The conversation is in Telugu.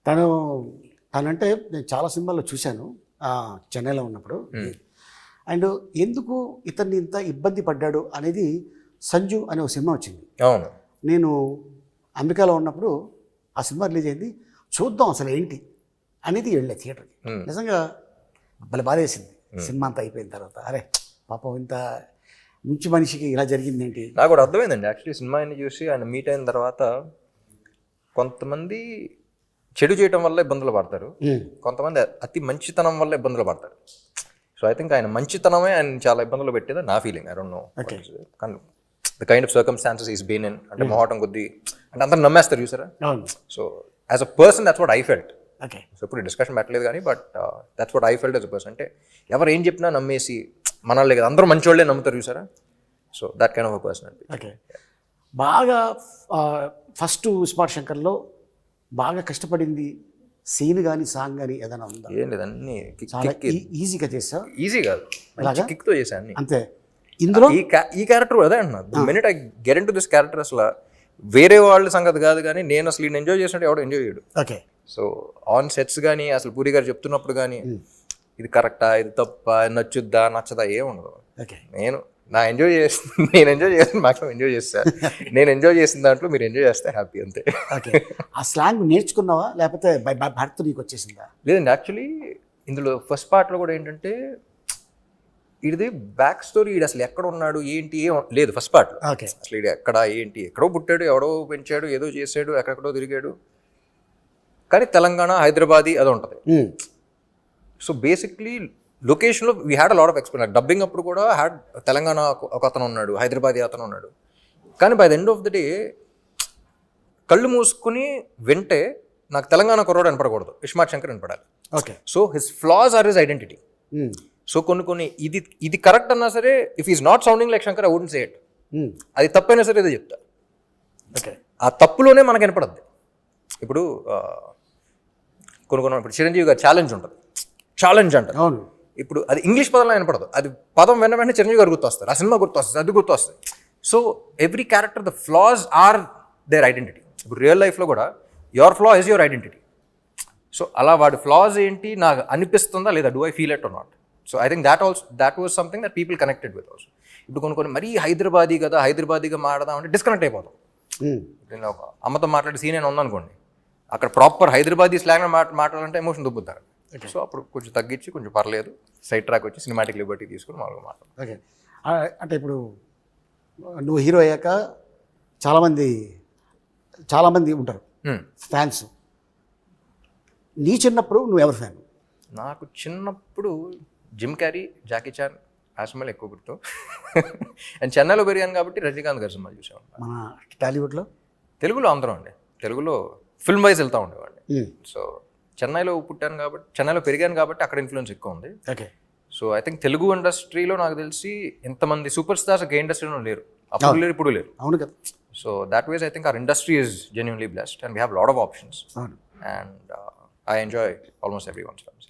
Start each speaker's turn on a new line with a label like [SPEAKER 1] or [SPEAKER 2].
[SPEAKER 1] తను తనంటే నేను చాలా సినిమాల్లో చూశాను చెన్నైలో ఉన్నప్పుడు. అండ్ ఎందుకు ఇతన్ని ఇంత ఇబ్బంది పడ్డాడు అనేది సంజు అనే ఒక సినిమా వచ్చింది.
[SPEAKER 2] అవును,
[SPEAKER 1] నేను అమెరికాలో ఉన్నప్పుడు ఆ సినిమా రిలీజ్ అయింది. చూద్దాం అసలు ఏంటి అనేది వెళ్ళే థియేటర్కి. నిజంగా భలే బాధ వేసింది సినిమా అంతా అయిపోయిన తర్వాత. అరే పాపం ఇంత మంచి మనిషికి ఇలా జరిగింది ఏంటి.
[SPEAKER 2] నాకు కూడా అర్థమైందండి యాక్చువల్లీ సినిమాని చూసి ఆయన మీట్ అయిన తర్వాత. కొంతమంది చెడు చేయడం వల్ల ఇబ్బందులు పడతారు, కొంతమంది అతి మంచితనం వల్ల ఇబ్బందులు పడతారు. సో ఐ థింక్ ఆయన మంచితనమే ఆయన చాలా ఇబ్బందులు పెట్టేది నా ఫీలింగ్. ఐ డోంట్ నో కానీ the kind of circumstances is been in, అంటే మొహటం కొద్దీ అంటే అందరూ నమ్మేస్తారు చూసారా. So as a person that's what I felt. So ఇప్పుడు డిస్కషన్ పెట్టలేదు కానీ but that's what I felt as a person. అంటే ఎవరు ఏం చెప్పినా నమ్మేసి మనల్ని కదా అందరూ మంచి వాళ్ళే నమ్ముతారు చూసారా. So that kind of a person.
[SPEAKER 1] Okay, బాగా ఫస్ట్ స్మార్ట్ శంకర్లో బాగా కష్టపడింది సీన్ కానీ సాంగ్ కానీ ఏదైనా ఉందా?
[SPEAKER 2] ఏం లేదు, అన్ని
[SPEAKER 1] చాలా ఈజీగా చేసా.
[SPEAKER 2] ఈజీ కాదు, కిక్తో చేశాను అన్ని.
[SPEAKER 1] అంతే. ఇందులో
[SPEAKER 2] ఈ క్యారెక్టర్ అదే అంటున్నా, minute I get in to this character అసలు వేరే వాళ్ళ సంగతి కాదు కానీ నేను అసలు ఈయన ఎంజాయ్ చేసినట్టు ఎవడో ఎంజాయ్ చేయడు.
[SPEAKER 1] ఓకే.
[SPEAKER 2] సో ఆన్ సెట్స్ కానీ అసలు పూరి గారు చెప్తున్నప్పుడు కానీ ఇది కరెక్టా, ఇది తప్ప, నచ్చుద్దా నచ్చదా ఏముండదు.
[SPEAKER 1] ఓకే,
[SPEAKER 2] నేను ఎంజాయ్ చేస్తాను మాక్సిమం ఎంజాయ్ చేస్తాను. నేను ఎంజాయ్ చేసిన దాంట్లో మీరు ఎంజాయ్ చేస్తే హ్యాపీ అంతే.
[SPEAKER 1] ఓకే, ఆ స్లాంగ్ నేర్చుకున్నావా లేకపోతే భర్త నీకు వచ్చేసిందా?
[SPEAKER 2] లేదండి, యాక్చువల్లీ ఇందులో ఫస్ట్ పార్ట్లో కూడా ఏంటంటే ఇది బ్యాక్ స్టోరీ, ఇది అసలు ఎక్కడ ఉన్నాడు ఏంటి ఏం లేదు ఫస్ట్ పార్ట్లో.
[SPEAKER 1] ఓకే,
[SPEAKER 2] అసలు ఇది ఎక్కడ ఏంటి, ఎక్కడో పుట్టాడు, ఎవడో పెంచాడు, ఏదో చేసాడు, ఎక్కడెక్కడో తిరిగాడు, కానీ తెలంగాణ హైదరాబాదీ అది ఉంటుంది. సో బేసిక్లీ లొకేషన్లో we had a lot of experience. Dubbing అప్పుడు కూడా హ్యాడ్ తెలంగాణ ఒక అతను ఉన్నాడు, హైదరాబాదీ అతను ఉన్నాడు. కానీ by the end of the day కళ్ళు మూసుకుని వింటే నాకు తెలంగాణ కుర్రాడు వినపడకూడదు, ఇస్మార్ట్ శంకర్ వినపడాలి.
[SPEAKER 1] Okay.
[SPEAKER 2] So his flaws are his identity. So కొన్ని ఇది కరెక్ట్ అన్నా సరే, if is not sounding like Shankar I wouldn't say it. అది తప్పైనా సరే ఏదో చెప్తా.
[SPEAKER 1] ఓకే, ఆ
[SPEAKER 2] తప్పులోనే మనకు వినపడద్ది. ఇప్పుడు ఇప్పుడు చిరంజీవి గారు ఛాలెంజ్ ఉంటుంది, ఛాలెంజ్ అంటారు.
[SPEAKER 1] అవును.
[SPEAKER 2] ఇప్పుడు అది ఇంగ్లీష్ పదంలో వినపడదు, అది పదం వెంటనే చిరంజీవి గారు గుర్తొస్తారు, ఆ సినిమా గుర్తొస్తుంది, అది గుర్తొస్తుంది. So every character the flaws are their identity. ఇప్పుడు రియల్ లైఫ్లో కూడా your flaw is your identity. So అలా వాడి ఫ్లాస్ ఏంటి నాకు అనిపిస్తుందా లేదా, do I feel it or not. So I think that was something that people connected with also. ఇప్పుడు కొన్ని మరీ హైదరాబాదీగా మాట్లాడదాం అంటే డిస్కనెక్ట్ అయిపోతాం. నేను ఒక అమ్మతో మాట్లాడే సీన్ అయినా ఉందనుకోండి, అక్కడ ప్రాపర్ హైదరాబాదీ స్లాంగ్ మాట్లాడాలంటే ఎమోషన్ దుబ్బుతారు. సో అప్పుడు కొంచెం తగ్గించి కొంచెం పర్లేదు సైడ్ ట్రాక్ వచ్చి సినిమాటిక్ లిబర్టీ తీసుకుని మామూలుగా మాట్లాడు.
[SPEAKER 1] ఓకే, అంటే ఇప్పుడు నువ్వు హీరో అయ్యాక చాలామంది ఉంటారు ఫ్యాన్స్. నీ చిన్నప్పుడు నువ్వు ఎవరు ఫ్యాన్?
[SPEAKER 2] నాకు చిన్నప్పుడు జిమ్ క్యారీ, జాకీ చాన్ ఆ సినిమాలు ఎక్కువ గుర్తు. అండ్ చెన్నైలో పెరిగాను కాబట్టి రజనీకాంత్ గారి సినిమాలు చూసాను.
[SPEAKER 1] మన టాలీవుడ్లో
[SPEAKER 2] తెలుగులో అందరం అండి, తెలుగులో ఫిల్మ్ వైజ్ వెళ్తూ ఉండేవాడిని. సో చెన్నైలో పెరిగాను కాబట్టి అక్కడ ఇన్ఫ్లుయెన్స్ ఎక్కువ ఉంది.
[SPEAKER 1] Okay.
[SPEAKER 2] So I think Telugu ఇండస్ట్రీలో నాకు తెలిసి ఇంతమంది సూపర్ స్టార్స్ ఏ ఇండస్ట్రీలో లేరు, అప్పుడు లేరు ఇప్పుడు లేరు.
[SPEAKER 1] అవును కదా.
[SPEAKER 2] So that ways I think our industry is genuinely blessed and we have lot of options. And I enjoy almost everyone's films.